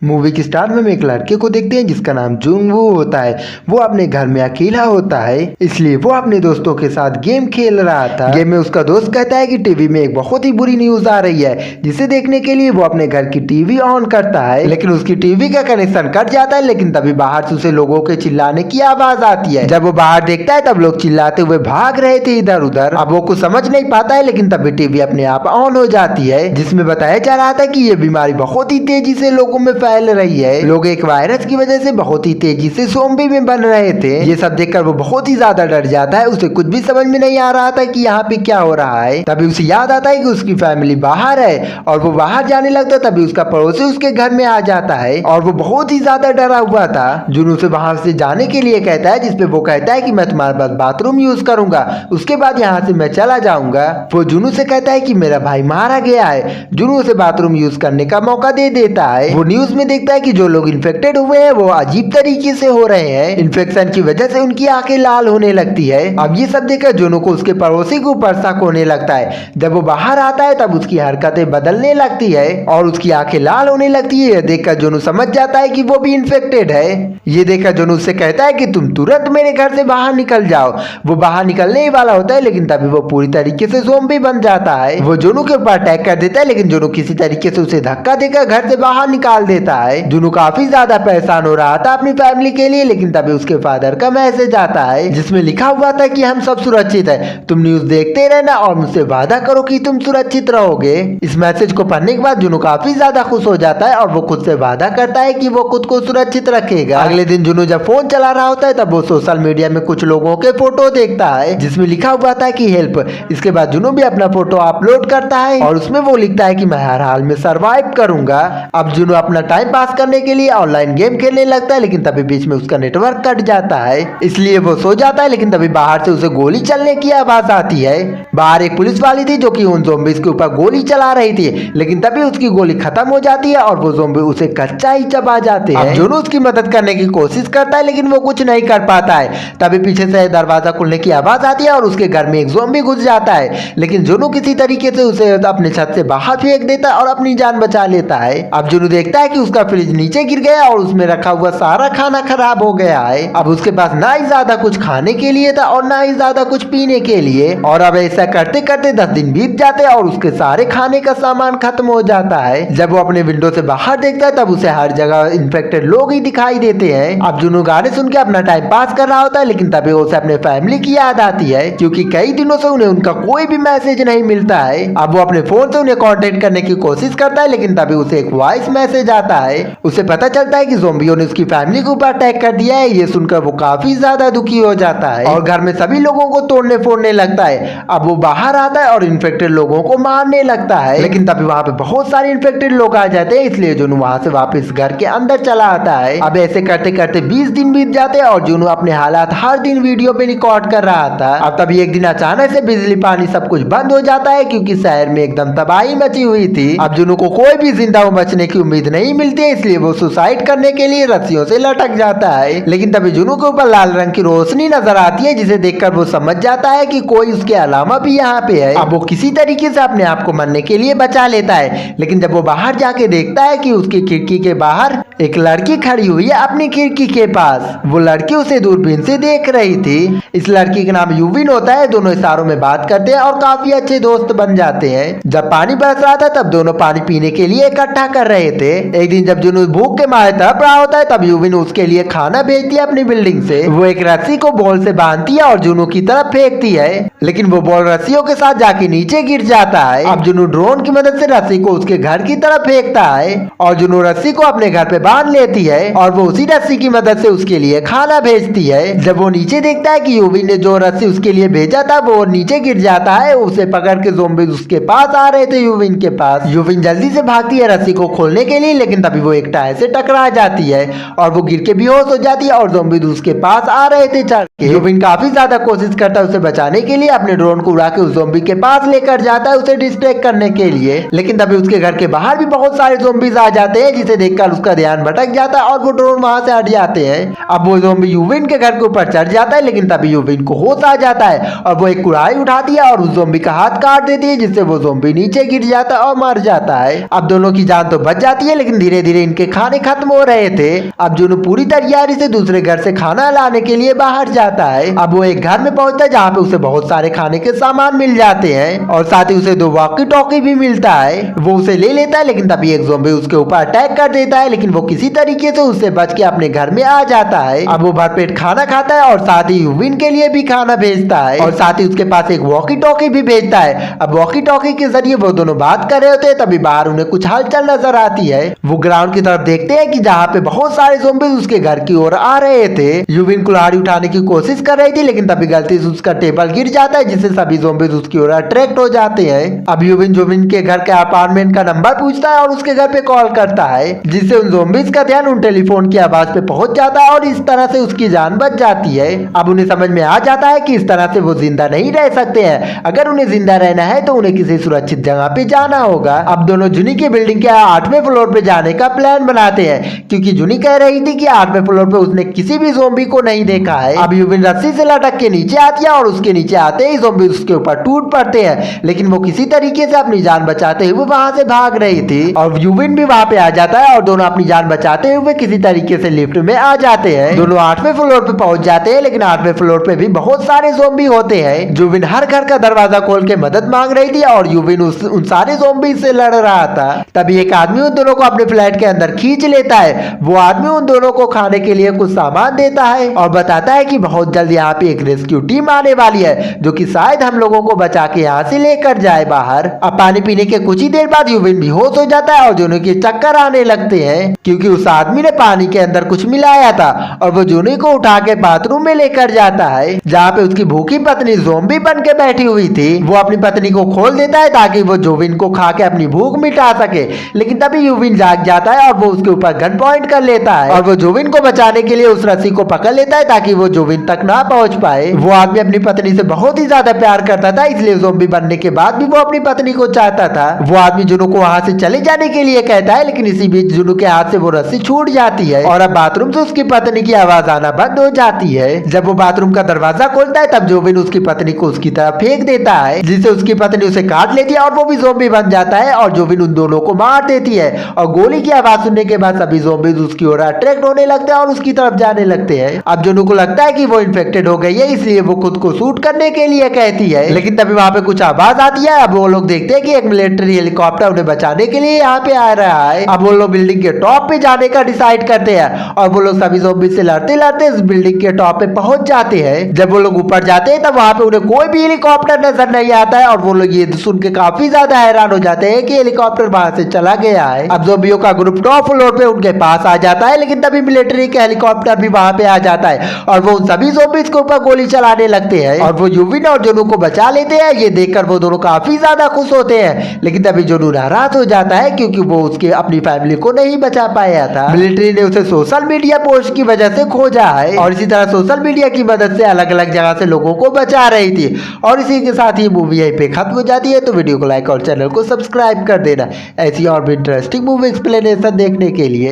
Movie की start में हम एक लड़के को देखते हैं जिसका नाम जुनवू होता है। वो अपने घर में अकेला होता है, इसलिए वो अपने दोस्तों के साथ गेम खेल रहा था। गेम में उसका दोस्त कहता है कि टीवी में एक बहुत ही बुरी न्यूज आ रही है, जिसे देखने के लिए वो अपने घर की टीवी ऑन करता है, लेकिन उसकी टीवी का कनेक्शन कट जाता है। लेकिन तभी बाहर से उसे लोगों के चिल्लाने की आवाज आती है। जब वो बाहर देखता है तब लोग चिल्लाते हुए भाग रहे थे इधर उधर। अब वो कुछ समझ नहीं पाता है, लेकिन तभी टीवी अपने आप ऑन हो जाती है, जिसमें बताया जा रहा था कि ये बीमारी बहुत ही तेजी से लोगों में फैल रही है। लोग एक वायरस की वजह से बहुत ही तेजी से ज़ॉम्बी में बन रहे थे। ये सब देखकर वो बहुत ही ज्यादा डर जाता है। उसे कुछ भी समझ में नहीं आ रहा था कि यहाँ पे क्या हो रहा है। तभी उसे याद आता है कि उसकी फैमिली बाहर है, और वो बाहर जाने लगता है। तभी उसका पड़ोसी उसके घर में आ जाता है, और वो बहुत ही ज्यादा डरा हुआ था। जुनू से वहां से जाने के लिए कहता है, जिसपे वो कहता है कि मैं तुम्हारे पास बाथरूम यूज करूंगा, उसके बाद यहाँ से मैं चला जाऊंगा। वो जुनू से कहता है कि मेरा भाई मारा गया है। जुनू उसे बाथरूम यूज करने का मौका दे देता है। वो न्यूज में देखता है कि जो लोग इन्फेक्टेड हुए हैं वो अजीब तरीके से हो रहे हैं। इन्फेक्शन की वजह से उनकी आंखें लाल होने लगती है। अब ये सब देखकर जुनू को उसके पड़ोसी के ऊपर शक होने लगता है। जब वो बाहर आता है तब उसकी हरकतें बदलने लगती है और उसकी आंखें लाल होने लगती है। यह देखकर जुनू समझ जाता है कि वो भी इन्फेक्टेड है। ये देखकर जुनू से कहता है कि तुम तुरंत मेरे घर से बाहर निकल जाओ। वो बाहर निकलने ही वाला होता है, लेकिन तभी वो पूरी तरीके से ज़ॉम्बी बन जाता है। वो जुनू के ऊपर अटैक कर देता है, लेकिन जुनू किसी तरीके से उसे धक्का देकर घर से बाहर निकाल देता है। जुनू काफी ज्यादा परेशान हो रहा था अपनी फैमिली के लिए, लेकिन तभी उसके फादर का मैसेज आता है, जिसमें लिखा हुआ था कि हम सब सुरक्षित है, तुम न्यूज देखते रहना और मुझसे वादा करो कि तुम सुरक्षित रहोगे। इस मैसेज को पढ़ने के बाद जुनू काफी ज्यादा खुश हो जाता है, और वो खुद से वादा करता है कि वो खुद को सुरक्षित रखेगा। अगले दिन जुनू जब फोन चला रहा होता है तब वो सोशल मीडिया में कुछ लोगों के फोटो देखता है, जिसमें लिखा हुआ था कि हेल्प। इसके बाद जुनू भी अपना फोटो अपलोड करता है, और उसमें वो लिखता है कि मैं हर हाल में सरवाइव करूंगा। अब जुनू अपना टाइम पास करने के लिए ऑनलाइन गेम खेलने लगता है, लेकिन तभी बीच में उसका नेटवर्क कट जाता है, इसलिए वो सो जाता है। लेकिन तभी बाहर से उसे गोली चलने की आवाज आती है। बाहर एक पुलिस वाली थी जो कि उन ज़ॉम्बीज़ के ऊपर गोली चला रही थी, लेकिन तभी उसकी गोली खत्म हो जाती है और वो ज़ॉम्बी उसे कच्चा ही चबा जाते हैं। जुनू उसकी मदद करने की कोशिश करता है, लेकिन वो कुछ नहीं कर पाता है। तभी पीछे से दरवाजा खुलने की आवाज आती है और उसके घर में एक ज़ॉम्बी घुस जाता है, लेकिन जुनू किसी तरीके से उसे अपने छत से बाहर फेंक देता है और अपनी जान बचा लेता है। अब जुनू देखता है कि उसका फ्रिज नीचे गिर गया और उसमें रखा हुआ सारा खाना खराब हो गया है। अब उसके पास ना ही ज्यादा कुछ खाने के लिए था और ना ही ज्यादा कुछ पीने के लिए, और अब ऐसा करते करते 10 दिन बीत जाते हैं और उसके सारे खाने का सामान खत्म हो जाता है। जब वो अपने विंडो से बाहर देखता है तब उसे हर जगह इन्फेक्टेड लोग ही दिखाई देते हैं। अब जुनू गाने सुन के अपना टाइम पास कर रहा होता है, लेकिन तभी उसे अपने फैमिली की याद आती है, क्योंकि कई दिनों से उन्हें उनका कोई भी मैसेज नहीं मिलता है। अब वो अपने फोन से उन्हें कांटेक्ट करने की कोशिश करता है, लेकिन तभी उसे एक वॉइस मैसेज आता है। उसे पता चलता है कि ज़ॉम्बियों ने उसकी फैमिली के ऊपर अटैक कर दिया है। ये सुनकर वो काफी ज्यादा दुखी हो जाता है और घर में सभी लोगों को तोड़ने फोड़ने लगता है। अब वो बाहर आता है और इन्फेक्टेड लोगों को मारने लगता है, लेकिन तभी वहाँ पे बहुत सारे इन्फेक्टेड लोग आ जाते हैं, इसलिए जुनू वहाँ से वापस घर के अंदर चला आता है। अब ऐसे करते करते 20 दिन बीत जाते हैं और जुनू अपने हालात हर दिन वीडियो पे रिकॉर्ड कर रहा था। अब तभी एक दिन अचानक से बिजली पानी सब कुछ बंद हो जाता है, क्योंकि शहर में एकदम तबाही मची हुई थी। अब जुनू को कोई भी जिंदा बचने की उम्मीद नहीं मिलती है, इसलिए वो सुसाइड करने के लिए रस्सियों से लटक जाता है। लेकिन तभी जुनू के ऊपर लाल रंग की रोशनी नजर आती है, जिसे देखकर वो समझ जाता है कि कोई उसके अलावा भी यहाँ पे है। अब वो किसी तरीके से अपने आप को मरने के लिए बचा लेता है, लेकिन जब वो बाहर जाके देखता है कि उसकी खिड़की के बाहर एक लड़की खड़ी हुई है अपनी खिड़की के पास। वो लड़की उसे दूरबीन से देख रही थी। इस लड़की का नाम यूविन होता है। दोनों इशारों में बात करते हैं और काफी अच्छे दोस्त बन जाते हैं। जब पानी बरस रहा था तब दोनों पानी पीने के लिए इकट्ठा कर रहे थे। एक दिन जब जुनू भूख के मारे तड़प रहा होता है तब यूविन उसके लिए खाना भेजती है अपनी बिल्डिंग से। वो एक रस्सी को बॉल से बांधती है और जुनू की तरफ फेंकती है, लेकिन वो बॉल रस्सियों के साथ जाके नीचे गिर जाता है। अब जुनू ड्रोन की मदद से रस्सी को उसके घर की तरफ फेंकता है और जुनू रस्सी को अपने घर पे बांध लेती है, और वो उसी रस्सी की मदद से उसके लिए खाना भेजती है। जब वो नीचे देखता है कि यूविन ने जो रस्सी उसके लिए भेजा था वो नीचे गिर जाता है, उसे पकड़ के ज़ॉम्बी उसके पास आ रहे थे यूविन के पास। यूविन जल्दी से भागती है रस्सी को खोलने के लिए, लेकिन तभी वो एक टायर से टकरा जाती है और वो गिर के बेहोश हो जाती है, और ज़ॉम्बी उसके पास आ रहे थे चढ़ के। यूविन काफी ज्यादा कोशिश करता है उसे बचाने के लिए, अपने ड्रोन को उड़ा के उस ज़ॉम्बी के पास लेकर जाता है उसे डिस्ट्रैक्ट करने के लिए, लेकिन तभी उसके घर के बाहर भी बहुत सारे ज़ॉम्बीज आ जाते हैं, जिसे देखकर उसका ध्यान भटक जाता है और वो ड्रोन वहां से हट जाते हैं। अब वो ज़ॉम्बी यूविन के घर के ऊपर चढ़ जाता है, लेकिन तभी यूविन को होश आ जाता है और वो एक कुड़ाई उठाती है और उस ज़ॉम्बी का हाथ काट देती है, जिससे वो ज़ॉम्बी नीचे गिर जाता है और मर जाता है। अब दोनों की जान तो बच जाती है, लेकिन धीरे धीरे धीरे इनके खाने खत्म हो रहे थे। अब जुनू पूरी तैयारी से दूसरे घर से खाना लाने के लिए बाहर जाता है। अब वो एक घर में पहुंचता है जहाँ पे उसे बहुत सारे खाने के सामान मिल जाते हैं और साथ ही उसे 2 वॉकी टॉकी भी मिलता है। वो उसे ले लेता है, लेकिन तभी एक ज़ॉम्बी उसके ऊपर अटैक कर देता है, लेकिन वो किसी तरीके से उससे बच के अपने घर में आ जाता है। अब वो भरपेट खाना खाता है और साथ ही यूविन के लिए भी खाना भेजता है और साथ ही उसके पास एक वॉकी टॉकी भी भेजता है। अब वॉकी टॉकी के जरिए वो दोनों बात कर रहे होते हैं, तभी बाहर उन्हें कुछ हलचल नजर आती है। वो ग्राउंड की तरफ देखते हैं कि जहाँ पे बहुत सारे ज़ॉम्बी उसके घर की ओर आ रहे थे। यूविन कुल्हाड़ी उठाने की कोशिश कर रही थी, लेकिन तभी गलती से उसका टेबल गिर जाता है, जिससे सभी ज़ॉम्बी उसकी ओर अट्रैक्ट हो जाते हैं। अब यूविन के घर के अपार्टमेंट का नंबर पूछता है और उसके घर पे कॉल करता है, जिससे उन ज़ॉम्बीज का ध्यान उन टेलीफोन की आवाज पे पहुंच जाता है और इस तरह से उसकी जान बच जाती है। अब उन्हें समझ में आ जाता है कि इस तरह से वो जिंदा नहीं रह सकते हैं। अगर उन्हें जिंदा रहना है तो उन्हें किसी सुरक्षित जगह पे जाना होगा। अब दोनों जुनी की बिल्डिंग के 8वें फ्लोर पे जाने का प्लान बनाते हैं, क्योंकि जुनी कह रही थी कि 8वें फ्लोर पे उसने किसी भी ज़ॉम्बी को नहीं देखा है। अब यूविन रस्सी से लटक के नीचे आती है और उसके नीचे आते ही ज़ॉम्बी उसके ऊपर टूट पड़ते हैं, लेकिन वो किसी तरीके से अपनी जान बचाते हुए वहां से भाग रही थी और यूविन भी वहां पे आ जाता है और दोनों अपनी जान बचाते हुए किसी तरीके से लिफ्ट में आ जाते हैं। दोनों 8वें फ्लोर पे पहुंच जाते हैं, लेकिन 8वें फ्लोर पे भी बहुत सारे ज़ॉम्बी होते हैं। यूविन हर घर का दरवाजा खोल के मदद मांग रही थी और यूविन उन सारे ज़ॉम्बी से लड़ रहा था। तभी एक आदमी उन दोनों को अपने फ्लैट के अंदर खींच लेता है। वो आदमी उन दोनों को खाने के लिए कुछ सामान देता है और बताता है कि बहुत जल्द यहाँ पे एक रेस्क्यू टीम आने वाली है, जो कि शायद हम लोगों को बचा के यहाँ से लेकर जाए बाहर। अब पानी पीने के कुछ ही देर बाद यूविन बेहोश हो जाता है और जोनी के चक्कर आने लगते हैं, क्योंकि उस आदमी ने पानी के अंदर कुछ मिलाया था और वो जोनी को उठा के बाथरूम में लेकर जाता है, जहाँ पे उसकी भूखी पत्नी ज़ॉम्बी बन के बैठी हुई थी। वो अपनी पत्नी को खोल देता है ताकि वो यूविन को खा के अपनी भूख मिटा सके, लेकिन तभी यूविन जाग जाता है और वो उसके ऊपर गन पॉइंट कर लेता है और वो यूविन को बचाने के लिए उस रस्सी को पकड़ लेता है ताकि वो यूविन तक ना पहुंच पाए। वो आदमी अपनी पत्नी से बहुत ही ज्यादा प्यार करता था, इसलिए ज़ॉम्बी बनने के बाद भी वो अपनी पत्नी को चाहता था। वो आदमी जुनू को वहां से चले जाने के लिए कहता है, लेकिन इसी बीच जुनू के हाथ से वो रस्सी छूट जाती है और अब बाथरूम से उसकी पत्नी की आवाज आना बंद हो जाती है। जब वो बाथरूम का दरवाजा खोलता है तब यूविन उसकी पत्नी को उसकी तरफ फेंक देता है, जिससे उसकी पत्नी उसे काट लेती है और वो भी ज़ॉम्बी बन जाता है और यूविन उन दोनों को मार देती है और गोली की आवाज सुनने के बाद सभी ज़ॉम्बीज उसकी ओर अट्रैक्ट होने लगते हैं और उसकी तरफ जाने लगते हैं। अब जुनू को लगता है कि वो इन्फेक्टेड हो गई है, इसलिए वो खुद को शूट करने के लिए कहती है, लेकिन तभी वहां पे कुछ आवाज आती है। अब वो लोग देखते हैं कि एक मिलिट्री हेलीकॉप्टर उन्हें बचाने के लिए यहाँ पे आ रहा है। अब वो लोग बिल्डिंग के टॉप पे जाने का डिसाइड करते हैं और वो लोग सभी ज़ॉम्बी से लड़ते लड़ते इस बिल्डिंग के टॉप पे पहुंच जाते हैं। जब वो लोग ऊपर जाते हैं तब वहां पे उन्हें कोई भी हेलीकॉप्टर नजर नहीं आता है और वो लोग ये सुन के काफी ज्यादा हैरान हो जाते हैं कि हेलीकॉप्टर वहां से चला गया है। अब ज़ॉम्बियों का ग्रुप टॉप फ्लोर पे उनके पास आ जाता है, लेकिन तभी मिलिट्री का हेलीकॉप्टर भी वहां पे आ जाता है और वो उन सभी ज़ॉम्बीज के ऊपर गोली चलाने लगते हैं और वो यूविन और जुनू को बचा लेते हैं। ये देखकर वो दोनों काफी ज्यादा खुश होते हैं, लेकिन तभी जुनू नाराज हो जाता है क्योंकि वो उसके अपनी फैमिली को नहीं बचा पाया था। मिलिट्री ने उसे सोशल मीडिया पोस्ट की वजह से खोजा है और इसी तरह सोशल मीडिया की मदद से अलग अलग जगह से लोगों को बचा रही थी। और इसी के साथ ही मूवी यहीं पे खत्म हो जाती है। तो वीडियो को लाइक और चैनल को सब्सक्राइब कर देना ऐसी और भी इंटरेस्टिंग मूवी एक्सप्लेनेशन देखने के लिए।